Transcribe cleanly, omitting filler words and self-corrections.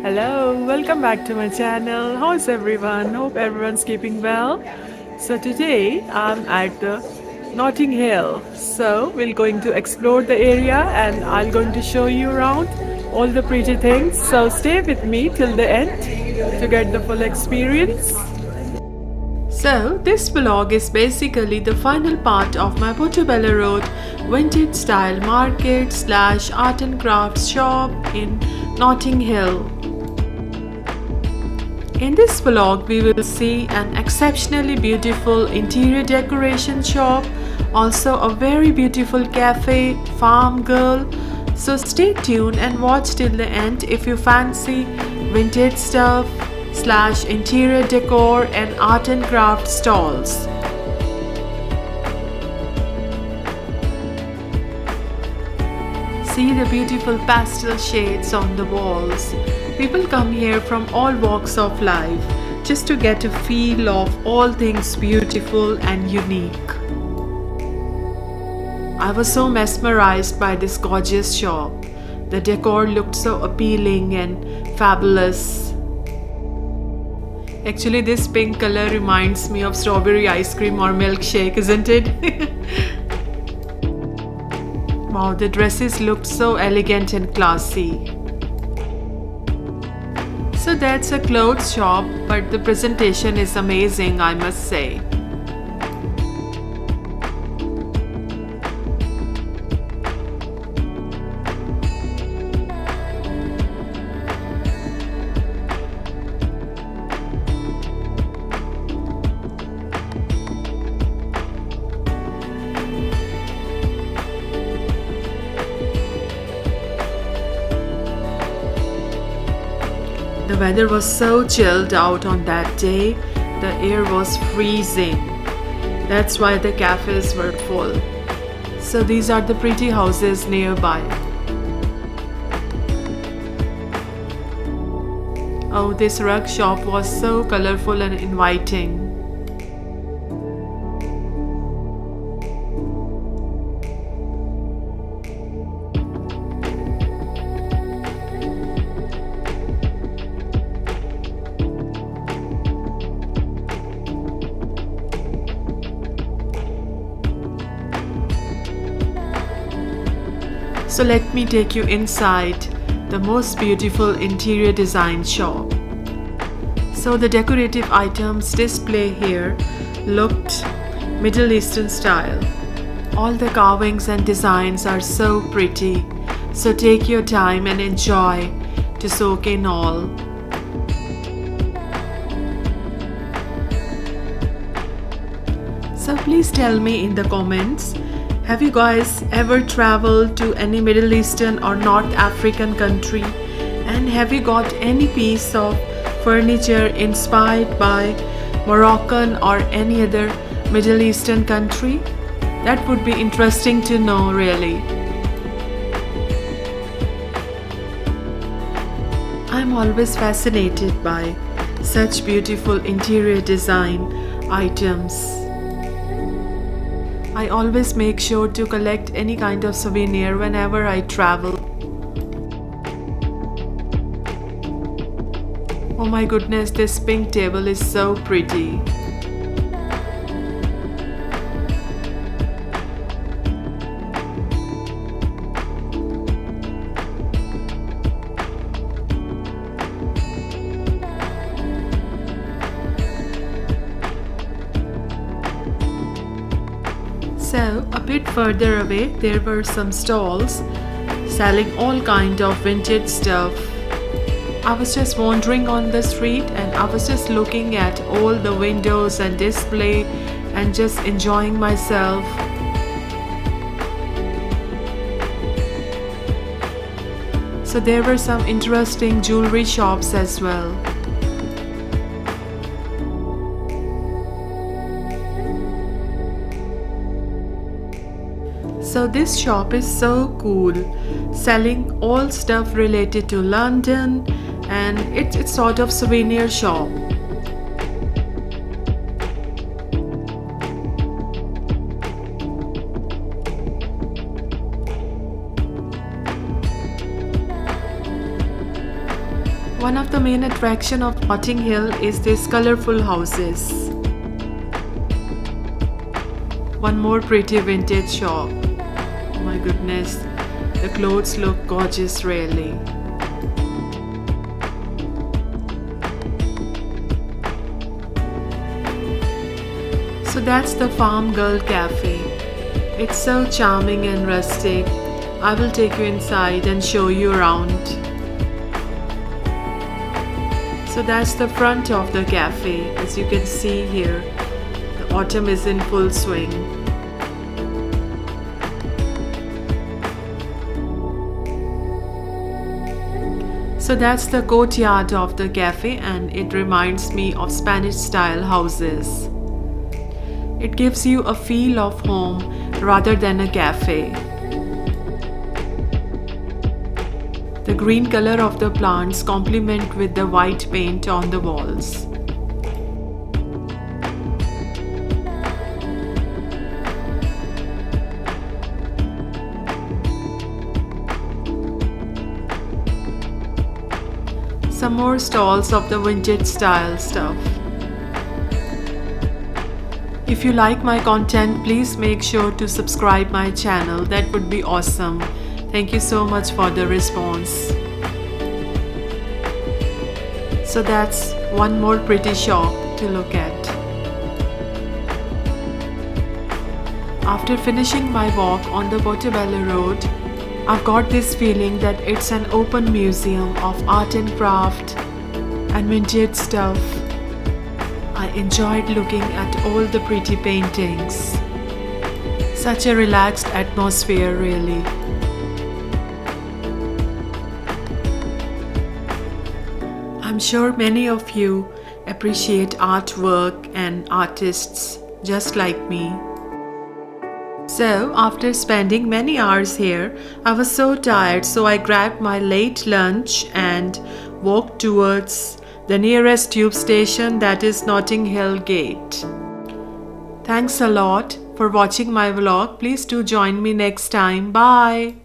Hello, welcome back to my channel. How's everyone? Hope everyone's keeping well. So today I'm at the Notting Hill. So we're going to explore the area and I'm going to show you around all the pretty things. So stay with me till the end to get the full experience. So, this vlog is basically the final part of my Portobello Road vintage style market slash art and crafts shop in Notting Hill. In this vlog, we will see an exceptionally beautiful interior decoration shop, also a very beautiful cafe, farm girl. So stay tuned and watch till the end if you fancy vintage stuff slash interior decor and art and craft stalls. See the beautiful pastel shades on the walls. People come here from all walks of life just to get a feel of all things beautiful and unique. I was so mesmerized by this gorgeous shop. The decor looked so appealing and fabulous. Actually, this pink color reminds me of strawberry ice cream or milkshake, isn't it? Wow, the dresses looked so elegant and classy. So that's a clothes shop, but the presentation is amazing, I must say. The weather was so chilled out on that day, the air was freezing. That's why the cafes were full. So these are the pretty houses nearby. Oh, this rug shop was so colorful and inviting. So let me take you inside the most beautiful interior design shop. So the decorative items display here looked Middle Eastern style. All the carvings and designs are so pretty. So take your time and enjoy to soak in all. So please tell me in the comments, have you guys ever traveled to any Middle Eastern or North African country? And have you got any piece of furniture inspired by Moroccan or any other Middle Eastern country? That would be interesting to know, really. I'm always fascinated by such beautiful interior design items. I always make sure to collect any kind of souvenir whenever I travel. Oh my goodness, this pink table is so pretty. So, a bit further away, there were some stalls selling all kind of vintage stuff. I was just wandering on the street and I was just looking at all the windows and display and just enjoying myself. So there were some interesting jewelry shops as well. So this shop is so cool, selling all stuff related to London, and it's sort of souvenir shop. One of the main attraction of Notting Hill is these colorful houses. One more pretty vintage shop. Oh my goodness, the clothes look gorgeous really. So that's the Farm Girl Cafe. It's so charming and rustic. I will take you inside and show you around. So that's the front of the cafe. As you can see here, the autumn is in full swing. So that's the courtyard of the cafe, and it reminds me of Spanish style houses. It gives you a feel of home rather than a cafe. The green color of the plants complement with the white paint on the walls. Some more stalls of the vintage style stuff. If you like my content, please make sure to subscribe my channel. That would be awesome. Thank you so much for the response. So that's one more pretty shop to look at. After finishing my walk on the Portobello Road, I've got this feeling that it's an open museum of art and craft and vintage stuff. I enjoyed looking at all the pretty paintings. Such a relaxed atmosphere really. I'm sure many of you appreciate artwork and artists just like me. So, after spending many hours here, I was so tired, so I grabbed my late lunch and walked towards the nearest tube station, that is Notting Hill Gate. Thanks a lot for watching my vlog. Please do join me next time. Bye.